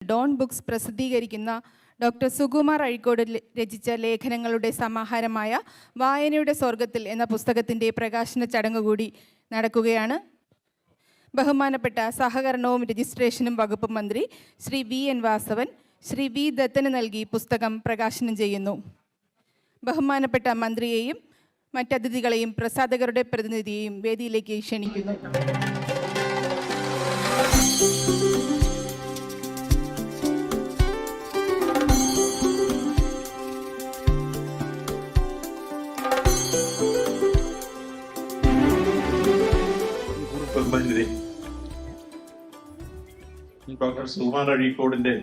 Don books പ്രസിദ്ധീകരിക്കുന്ന doctor Sukumar Azhikode രചിച്ച ലേഖനങ്ങളുടെ സമാഹാരമായ വായനയുടെ സ്വർഗത്തിൽ എന്ന പുസ്തകത്തിൻ്റെ പ്രകാശന ചടങ്ങ് കൂടി നടക്കുകയാണ്. ബഹുമാനപ്പെട്ട സഹകരണവും രജിസ്ട്രേഷനും വകുപ്പ് മന്ത്രി ശ്രീ VN വാസവൻ ശ്രീ V ദത്തന് നൽകി പുസ്തകം പ്രകാശനം ചെയ്യുന്നു. ബഹുമാനപ്പെട്ട മന്ത്രിയെയും മറ്റതിഥികളെയും പ്രസാധകരുടെ പ്രതിനിധിയെയും വേദിയിലേക്ക് ക്ഷണിക്കുന്നു. ഡോക്ടർ സുകുമാർ അഴീക്കോടിന്റെ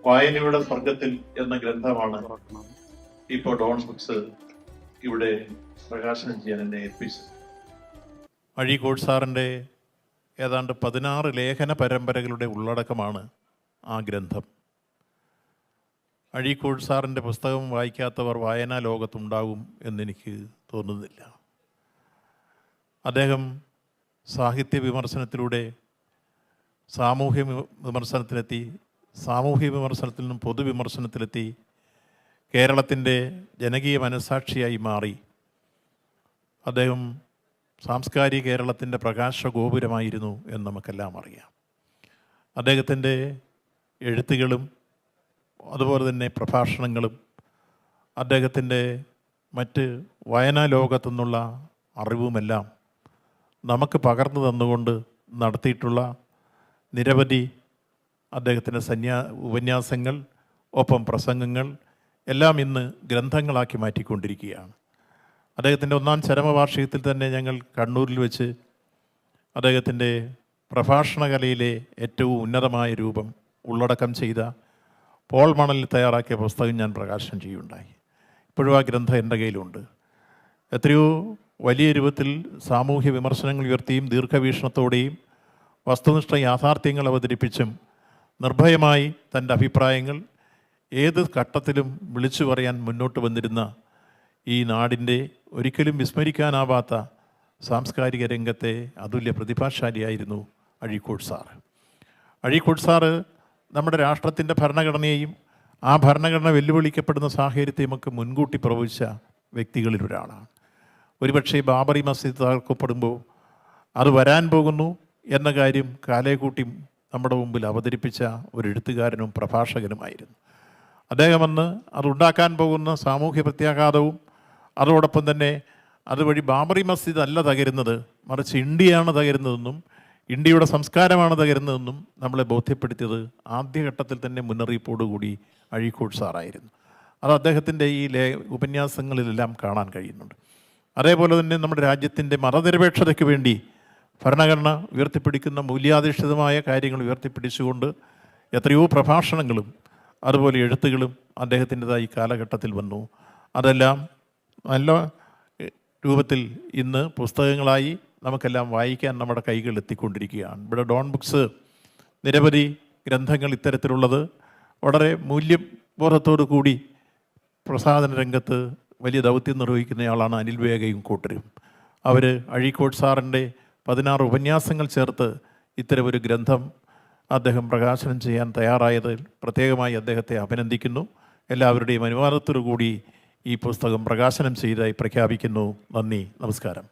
വായനയുടെ സ്വർഗത്തിൽ എന്ന ഗ്രന്ഥമാണ് ഇപ്പോൾ ഡോൺ ബുക്സ് ഇവിടെ പ്രകാശനം ചെയ്യാൻ എന്നെ ഏൽപ്പിച്ചത്. അഴീക്കോട് സാറിൻ്റെ ഏതാണ്ട് 16 ലേഖന പരമ്പരകളുടെ ഉള്ളടക്കമാണ് ആ ഗ്രന്ഥം. അഴീക്കോട് സാറിൻ്റെ പുസ്തകം വായിക്കാത്തവർ വായനാ ലോകത്തുണ്ടാകും എന്നെനിക്ക് തോന്നുന്നില്ല. അദ്ദേഹം സാഹിത്യ വിമർശനത്തിലൂടെ സാമൂഹ്യ വിമർശനത്തിലെത്തി, സാമൂഹ്യ വിമർശനത്തിൽ നിന്നും പൊതുവിമർശനത്തിലെത്തി, കേരളത്തിൻ്റെ ജനകീയ മനസ്സാക്ഷിയായി മാറി. അദ്ദേഹം സാംസ്കാരിക കേരളത്തിൻ്റെ പ്രകാശ ഗോപുരമായിരുന്നു എന്ന് നമുക്കെല്ലാം അറിയാം. അദ്ദേഹത്തിൻ്റെ എഴുത്തുകളും അതുപോലെ തന്നെ പ്രഭാഷണങ്ങളും അദ്ദേഹത്തിൻ്റെ മറ്റ് വായനാ ലോകത്തു നിന്നുള്ള അറിവുമെല്ലാം നമുക്ക് പകർന്നു തന്നുകൊണ്ട് നടത്തിയിട്ടുള്ള നിരവധി അദ്ദേഹത്തിൻ്റെ ഉപന്യാസങ്ങൾ, ഒപ്പം പ്രസംഗങ്ങൾ എല്ലാം ഇന്ന് ഗ്രന്ഥങ്ങളാക്കി മാറ്റിക്കൊണ്ടിരിക്കുകയാണ്. അദ്ദേഹത്തിൻ്റെ 1ാം ചരമവാർഷികത്തിൽ തന്നെ ഞങ്ങൾ കണ്ണൂരിൽ വെച്ച് അദ്ദേഹത്തിൻ്റെ പ്രഭാഷണ കലയിലെ ഏറ്റവും ഉന്നതമായ രൂപം ഉള്ളടക്കം ചെയ്ത പോൾ മണലിൽ തയ്യാറാക്കിയ പുസ്തകം ഞാൻ പ്രകാശനം ചെയ്യുകയുണ്ടായി. ഇപ്പോഴും ആ ഗ്രന്ഥം എൻ്റെ കയ്യിലുണ്ട്. എത്രയോ വലിയ രൂപത്തിൽ സാമൂഹ്യ വിമർശനങ്ങൾ ഉയർത്തിയും ദീർഘവീക്ഷണത്തോടെയും വസ്തുനിഷ്ഠ യാഥാർത്ഥ്യങ്ങൾ അവതരിപ്പിച്ചും നിർഭയമായി തൻ്റെ അഭിപ്രായങ്ങൾ ഏത് ഘട്ടത്തിലും വിളിച്ചു പറയാൻ മുന്നോട്ട് വന്നിരുന്ന ഈ നാടിൻ്റെ ഒരിക്കലും വിസ്മരിക്കാനാവാത്ത സാംസ്കാരിക രംഗത്തെ അതുല്യ പ്രതിഭാശാലിയായിരുന്നു അഴീക്കോട് സാറ്. അഴീക്കോട് സാറ് നമ്മുടെ രാഷ്ട്രത്തിൻ്റെ ഭരണഘടനയെയും ആ ഭരണഘടന വെല്ലുവിളിക്കപ്പെടുന്ന സാഹചര്യത്തെയുമൊക്കെ മുൻകൂട്ടി പ്രവചിച്ച വ്യക്തികളിൽ ഒരാളാണ്. ഒരുപക്ഷെ ബാബറി മസ്ജിദ് തകർക്കപ്പെടുമ്പോൾ അത് വരാൻ പോകുന്നു എന്ന കാര്യം കാലേക്കൂട്ടി നമ്മുടെ മുമ്പിൽ അവതരിപ്പിച്ച ഒരു എഴുത്തുകാരനും പ്രഭാഷകനുമായിരുന്നു അദ്ദേഹം. അന്ന് അതുണ്ടാക്കാൻ പോകുന്ന സാമൂഹ്യ പ്രത്യാഘാതവും അതോടൊപ്പം തന്നെ അതുവഴി ബാബറി മസ്ജിദ് അല്ല തകരുന്നത്, മറിച്ച് ഇന്ത്യയാണ് തകരുന്നതെന്നും ഇന്ത്യയുടെ സംസ്കാരമാണ് തകരുന്നതെന്നും നമ്മളെ ബോധ്യപ്പെടുത്തിയത് ആദ്യഘട്ടത്തിൽ തന്നെ മുന്നറിയിപ്പോടുകൂടി അഴീക്കോട് സാറായിരുന്നു. അത് അദ്ദേഹത്തിൻ്റെ ഈ ഉപന്യാസങ്ങളിലെല്ലാം കാണാൻ കഴിയുന്നുണ്ട്. അതേപോലെ തന്നെ നമ്മുടെ രാജ്യത്തിൻ്റെ മതനിരപേക്ഷതയ്ക്ക് വേണ്ടി ഭരണഘടന ഉയർത്തിപ്പിടിക്കുന്ന മൂല്യാധിഷ്ഠിതമായ കാര്യങ്ങൾ ഉയർത്തിപ്പിടിച്ചുകൊണ്ട് എത്രയോ പ്രഭാഷണങ്ങളും അതുപോലെ എഴുത്തുകളും അദ്ദേഹത്തിൻ്റെതായി കാലഘട്ടത്തിൽ വന്നു. അതെല്ലാം നല്ല രൂപത്തിൽ ഇന്ന് പുസ്തകങ്ങളായി നമുക്കെല്ലാം വായിക്കാൻ നമ്മുടെ കൈകൾ എത്തിക്കൊണ്ടിരിക്കുകയാണ്. ഇവിടെ ഡോൺ ബുക്സ് നിരവധി ഗ്രന്ഥങ്ങൾ ഇത്തരത്തിലുള്ളത് വളരെ മൂല്യബോധത്തോടു കൂടി പ്രസാധന രംഗത്ത് വലിയ ദൗത്യം നിർവഹിക്കുന്നയാളാണ് അനിൽ വേഗയും കൂട്ടരും. അവർ അഴീക്കോട് സാറിൻ്റെ 16 ഉപന്യാസങ്ങൾ ചേർത്ത് ഇത്തരമൊരു ഗ്രന്ഥം അദ്ദേഹം പ്രകാശനം ചെയ്യാൻ തയ്യാറായതിൽ പ്രത്യേകമായി അദ്ദേഹത്തെ അഭിനന്ദിക്കുന്നു. എല്ലാവരുടെയും അനുവാദത്തോടു കൂടി ഈ പുസ്തകം പ്രകാശനം ചെയ്തതായി പ്രഖ്യാപിക്കുന്നു. നന്ദി, നമസ്കാരം.